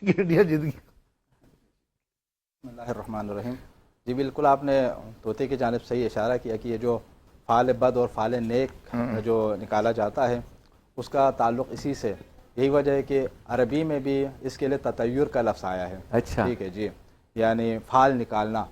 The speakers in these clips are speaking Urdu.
کہ انڈیا جیت گیا. بسم اللہ الرحمن الرحیم. جی بالکل آپ نے طوطے کی جانب صحیح اشارہ کیا کہ یہ جو فعال بد اور فعال نیک جو نکالا جاتا ہے اس کا تعلق اسی سے. یہی وجہ ہے کہ عربی میں بھی اس کے لیے تطیر کا لفظ آیا ہے. اچھا ٹھیک ہے جی, یعنی فعال نکالنا,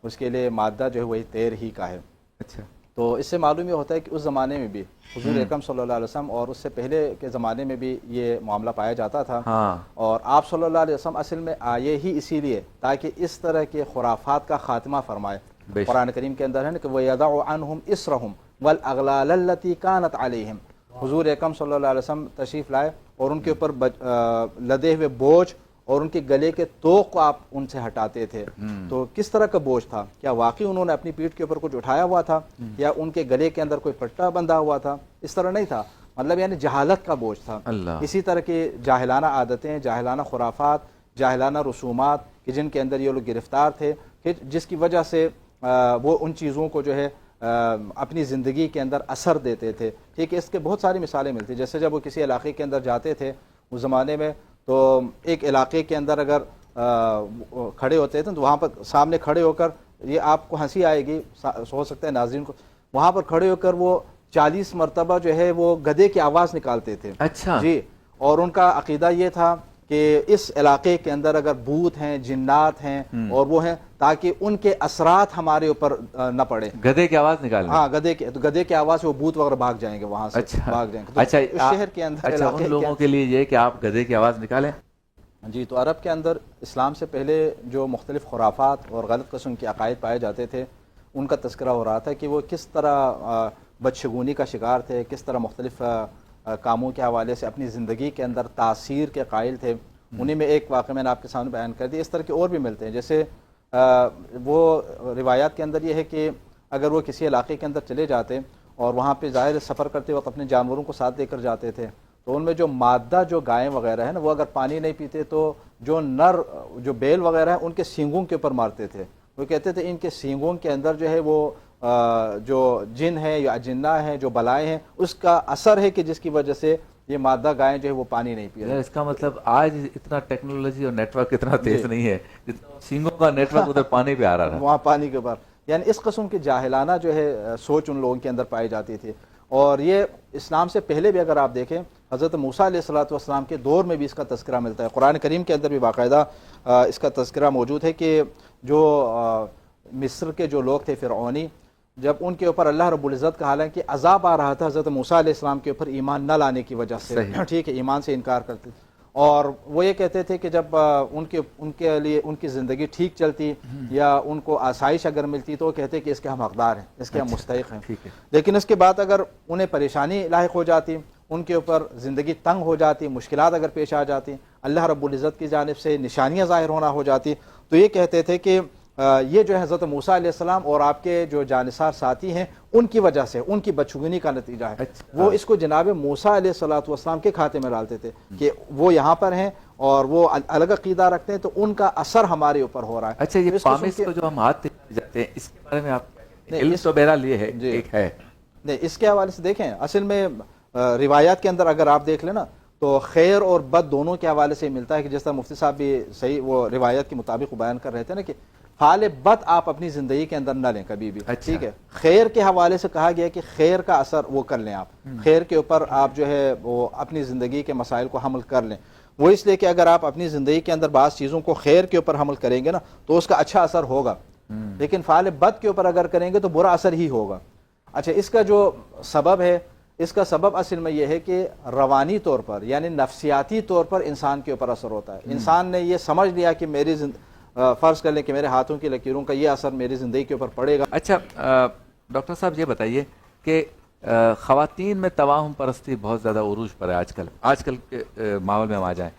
اس کے لیے مادہ جو ہے وہی تیر ہی کا ہے. اچھا تو اس سے معلوم یہ ہوتا ہے کہ اس زمانے میں بھی حضور اکرم صلی اللہ علیہ وسلم اور اس سے پہلے کے زمانے میں بھی یہ معاملہ پایا جاتا تھا. ہاں اور آپ صلی اللہ علیہ وسلم اصل میں آئے ہی اسی لیے تاکہ اس طرح کے خرافات کا خاتمہ فرمائے. بے شک. قرآن کریم کے اندر ہے نا کہ وَيَضَعُ عَنْهُمْ إِسْرَهُمْ وَالْأَغْلَالَ الَّتِي كَانَتْ عَلَيْهِمْ. حضور اکرم صلی اللہ علیہ وسلم تشریف لائے اور ان کے اوپر لدے ہوئے بوجھ اور ان کے گلے کے توق کو آپ ان سے ہٹاتے تھے. تو کس طرح کا بوجھ تھا؟ کیا واقعی انہوں نے اپنی پیٹھ کے اوپر کچھ اٹھایا ہوا تھا یا ان کے گلے کے اندر کوئی پٹا بندھا ہوا تھا؟ اس طرح نہیں تھا. مطلب یعنی جہالت کا بوجھ تھا. اللہ. اسی طرح کی جاہلانہ عادتیں, جاہلانہ خرافات, جاہلانہ رسومات کہ جن کے اندر یہ لوگ گرفتار تھے, کہ جس کی وجہ سے وہ ان چیزوں کو جو ہے اپنی زندگی کے اندر اثر دیتے تھے. ٹھیک ہے, اس کے بہت ساری مثالیں ملتی ہیں. جیسے جب وہ کسی علاقے کے اندر جاتے تھے اس زمانے میں, تو ایک علاقے کے اندر اگر کھڑے ہوتے تھے تو وہاں پر سامنے کھڑے ہو کر, یہ آپ کو ہنسی آئے گی, ہو سکتا ہے ناظرین کو, وہاں پر کھڑے ہو کر وہ 40 مرتبہ جو ہے وہ گدھے کی آواز نکالتے تھے. اچھا جی, اور ان کا عقیدہ یہ تھا کہ اس علاقے کے اندر اگر بھوت ہیں, جنات ہیں اور وہ ہیں, تاکہ ان کے اثرات ہمارے اوپر نہ پڑے. گدھے کی آواز نکالنا. ہاں, گدھے کی آواز سے وہ بھوت وغیرہ بھاگ جائیں گے وہاں سے. اچھا بھاگ جائیں گے. اچھا اس شہر کے اندر اچھا ان لوگوں کے لیے یہ کہ آپ گدھے کی آواز نکالیں. جی, تو عرب کے اندر اسلام سے پہلے جو مختلف خرافات اور غلط قسم کے عقائد پائے جاتے تھے ان کا تذکرہ ہو رہا تھا کہ وہ کس طرح بدشگونی کا شکار تھے, کس طرح مختلف کاموں کے حوالے سے اپنی زندگی کے اندر تاثیر کے قائل تھے. انہیں میں ایک واقعہ میں نے آپ کے سامنے بیان کر دیا. اس طرح کے اور بھی ملتے ہیں. جیسے وہ روایات کے اندر یہ ہے کہ اگر وہ کسی علاقے کے اندر چلے جاتے اور وہاں پہ ظاہر سفر کرتے وقت اپنے جانوروں کو ساتھ لے کر جاتے تھے, تو ان میں جو مادہ جو گائیں وغیرہ ہے نا, وہ اگر پانی نہیں پیتے تو جو نر جو بیل وغیرہ ہیں ان کے سینگوں کے اوپر مارتے تھے. وہ کہتے تھے ان کے سینگوں کے اندر جو ہے وہ جو جن ہے یا اجنہ ہیں, جو بلائیں ہیں, اس کا اثر ہے کہ جس کی وجہ سے یہ مادہ گائیں جو ہے وہ پانی نہیں پی رہی. اس کا مطلب آج اتنا ٹیکنالوجی اور نیٹ ورک اتنا تیز نہیں ہے جتنا سینگوں کا نیٹ ورک ادھر پانی پہ آ رہا تھا. وہاں پانی کے اوپر, یعنی اس قسم کی جاہلانہ جو ہے سوچ ان لوگوں کے اندر پائی جاتی تھی. اور یہ اسلام سے پہلے بھی اگر آپ دیکھیں حضرت موسیٰ علیہ الصلوۃ والسلام کے دور میں بھی اس کا تذکرہ ملتا ہے. قرآن کریم کے اندر بھی باقاعدہ اس کا تذکرہ موجود ہے کہ جو مصر کے جو لوگ تھے فرعونی, جب ان کے اوپر اللہ رب العزت کا حالانکہ عذاب آ رہا تھا حضرت موسیٰ علیہ السلام کے اوپر ایمان نہ لانے کی وجہ سے, ٹھیک ہے, ایمان سے انکار کرتے تھے, اور وہ یہ کہتے تھے کہ جب ان کے لیے ان کی زندگی ٹھیک چلتی یا ان کو آسائش اگر ملتی تو وہ کہتے کہ اس کے ہم حقدار ہیں, اس کے ہم مستحق ہیں. لیکن اس کے بعد اگر انہیں پریشانی لاحق ہو جاتی, ان کے اوپر زندگی تنگ ہو جاتی, مشکلات اگر پیش آ جاتی, اللہ رب العزت کی جانب سے نشانیاں ظاہر ہونا ہو جاتی, تو یہ کہتے تھے کہ یہ جو ہے حضرت موسیٰ علیہ السلام اور آپ کے جو جانثار ساتھی ہیں ان کی وجہ سے, ان کی بدشگونی کا نتیجہ ہے. وہ اس کو جناب موسیٰ علیہ الصلوۃ والسلام کے کھاتے میں ڈالتے تھے کہ وہ یہاں پر ہیں اور وہ الگ عقیدہ رکھتے ہیں, تو ان کا اثر ہمارے اوپر ہو رہا ہے. اچھا, یہ پامس کو جو ہم ہاتھ جاتے ہیں اس کے بارے میں آپ علم تو بہرحال یہ ہے ایک ہے نہیں, اس کے حوالے سے دیکھیں اصل میں روایات کے اندر اگر آپ دیکھ لیں نا تو خیر اور بد دونوں کے حوالے سے ملتا ہے کہ جس طرح مفتی صاحب بھی صحیح وہ روایت کے مطابق بیان کر رہے تھے نا کہ فعال بد آپ اپنی زندگی کے اندر نہ لیں کبھی بھی. ٹھیک ہے, خیر کے حوالے سے کہا گیا کہ خیر کا اثر وہ کر لیں, آپ خیر کے اوپر آپ جو ہے وہ اپنی زندگی کے مسائل کو حمل کر لیں. وہ اس لیے کہ اگر آپ اپنی زندگی کے اندر بعض چیزوں کو خیر کے اوپر حمل کریں گے نا تو اس کا اچھا اثر ہوگا, لیکن فعال بد کے اوپر اگر کریں گے تو برا اثر ہی ہوگا. اچھا, اس کا جو سبب ہے, اس کا سبب اصل میں یہ ہے کہ روانی طور پر یعنی نفسیاتی طور پر انسان کے اوپر اثر ہوتا ہے. انسان نے یہ سمجھ لیا کہ میری فرض کر لیں کہ میرے ہاتھوں کی لکیروں کا یہ اثر میری زندگی کے اوپر پڑے گا. اچھا ڈاکٹر صاحب یہ بتائیے کہ خواتین میں توہم پرستی بہت زیادہ عروج پر ہے آج کل کے ماحول میں ہم آ جائیں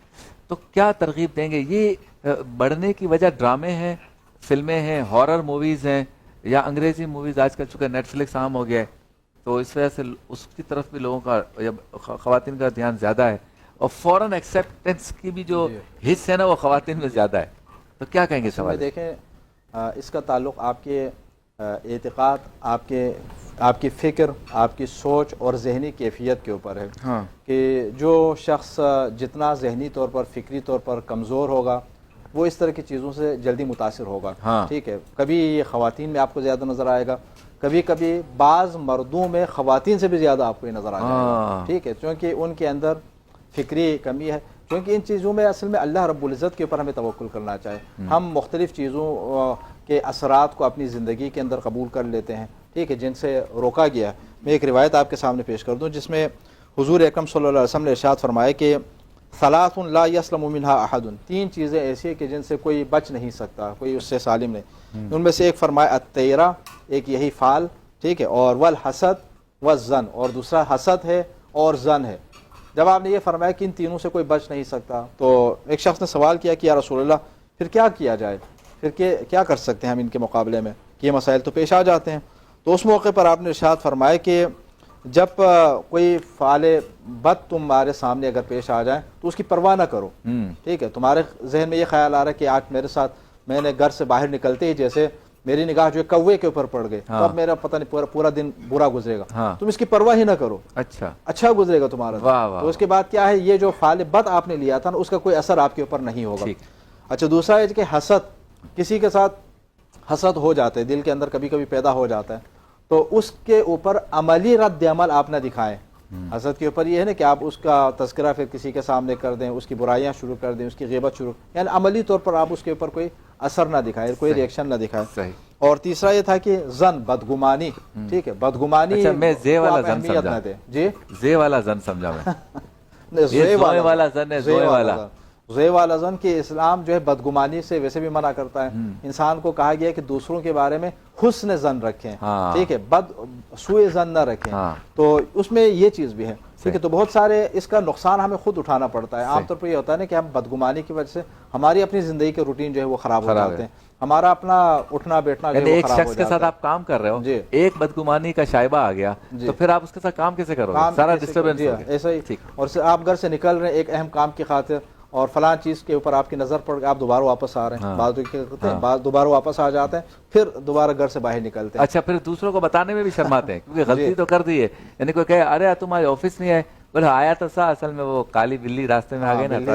تو کیا ترغیب دیں گے؟ یہ بڑھنے کی وجہ ڈرامے ہیں, فلمیں ہیں, ہارر موویز ہیں, یا انگریزی موویز آج کل چونکہ نیٹ فلکس عام ہو گیا ہے تو اس وجہ سے اس کی طرف بھی لوگوں کا یا خواتین کا دھیان زیادہ ہے, اور فوراً ایکسیپٹنس کی بھی جو حص ہے نا وہ خواتین میں زیادہ ہے, تو کیا کہیں گے سوال؟ دیکھیں اس کا تعلق آپ کے اعتقاد آپ کی فکر، آپ کی سوچ اور ذہنی کیفیت کے اوپر ہے ہاں کہ جو شخص جتنا ذہنی طور پر، فکری طور پر کمزور ہوگا وہ اس طرح کی چیزوں سے جلدی متاثر ہوگا. ہاں. ٹھیک ہے، کبھی یہ خواتین میں آپ کو زیادہ نظر آئے گا، کبھی کبھی بعض مردوں میں خواتین سے بھی زیادہ آپ کو یہ نظر آ جائے گا. ٹھیک ہے، کیونکہ ان کے اندر فکری کمی ہے. کیونکہ ان چیزوں میں اصل میں اللہ رب العزت کے اوپر ہمیں توکل کرنا چاہیے. ہم مختلف چیزوں کے اثرات کو اپنی زندگی کے اندر قبول کر لیتے ہیں، ٹھیک ہے، جن سے روکا گیا ہے. میں ایک روایت آپ کے سامنے پیش کر دوں جس میں حضور اکرم صلی اللہ علیہ وسلم نے ارشاد فرمایا کہ ثلاث لا یسلم منها احد، 3 چیزیں ایسی ہیں کہ جن سے کوئی بچ نہیں سکتا، کوئی اس سے سالم نہیں. ان میں سے ایک فرمایا الطیرہ، ایک یہی فال، ٹھیک ہے، اور والحسد والظن، اور دوسرا حسد ہے اور ظن ہے. جب آپ نے یہ فرمایا کہ ان تینوں سے کوئی بچ نہیں سکتا تو ایک شخص نے سوال کیا کہ یا رسول اللہ پھر کیا کیا جائے، پھر کیا کر سکتے ہیں ہم ان کے مقابلے میں، کہ یہ مسائل تو پیش آ جاتے ہیں. تو اس موقع پر آپ نے ارشاد فرمایا کہ جب کوئی فعال بد تمہارے سامنے اگر پیش آ جائے تو اس کی پرواہ نہ کرو. ٹھیک ہے، تمہارے ذہن میں یہ خیال آ رہا ہے کہ آج میرے ساتھ، میں نے گھر سے باہر نکلتے ہی جیسے میری نگاہ جو ہے کوے کے اوپر پڑ گئی، تو اب میرا پتہ نہیں پورا دن برا گزرے گا. تم اس کی پرواہ ہی نہ کرو، اچھا گزرے گا تمہارا دن. تو اس کے بعد کیا ہے، یہ جو فعال بد آپ نے لیا تھا نا، اس کا کوئی اثر آپ کے اوپر نہیں ہوگا. اچھا، دوسرا ہے کہ حسد، کسی کے ساتھ حسد ہو جاتا ہے، دل کے اندر کبھی کبھی پیدا ہو جاتا ہے، تو اس کے اوپر عملی رد عمل آپ نہ دکھائیں. حسد کے اوپر یہ ہے نا کہ آپ اس کا تذکرہ پھر کسی کے سامنے کر دیں، اس کی برائیاں شروع کر دیں، اس کی غیبت شروع، یعنی عملی طور پر آپ اس کے اوپر کوئی اثر نہ دکھائیں، کوئی ریئیکشن نہ دکھائیں. اور تیسرا یہ تھا کہ ظن، بدگمانی. ٹھیک ہے، بدگمانی. اچھا، میں زے والا ظن اہمیت سمجھا. نہ دیں. جی، زے والا ظن سمجھا میں. زے والا ظن ہے، زوئے والا. زے والا ظن کہ اسلام جو ہے بدگمانی سے ویسے بھی منع کرتا ہے. انسان کو کہا گیا ہے کہ دوسروں کے بارے میں حسن ظن رکھیں، ٹھیک ہے، سوء ظن نہ رکھیں. تو اس میں یہ چیز بھی ہے. ٹھیک ہے، تو بہت سارے اس کا نقصان ہمیں خود اٹھانا پڑتا ہے. عام طور پر یہ ہوتا ہے نا کہ ہم بدگمانی کی وجہ سے ہماری اپنی زندگی کے روٹین جو ہے وہ خراب ہو جاتے ہیں، ہمارا اپنا اٹھنا بیٹھنا جو ہے وہ ایک خراب ہو شخص کے جاتا ساتھ ہے. آپ کام کر رہے ہو، جی. ایک بدگمانی کا شائبہ آ گیا تو پھر آپ اس کے ساتھ کام کیسے کرو گے؟ سارا ڈسٹربنس ہو گیا. ایسا ہی. اور آپ گھر سے نکل رہے ہیں ایک اہم کام کی خاطر، اور فلاں چیز کے اوپر آپ کی نظر پڑ گئی، آپ دوبارہ واپس آ رہے ہیں. بعض دوبارہ واپس آ جاتے ہیں، پھر دوبارہ گھر سے باہر نکلتے ہیں. اچھا، پھر دوسروں کو بتانے میں بھی شرماتے ہیں کیونکہ غلطی تو کر دی ہے. یعنی کوئی کہے ارے تم آج آفس نہیں آئے، بولے آیا تو سا، اصل میں وہ کالی بلی راستے میں آ گئی نا.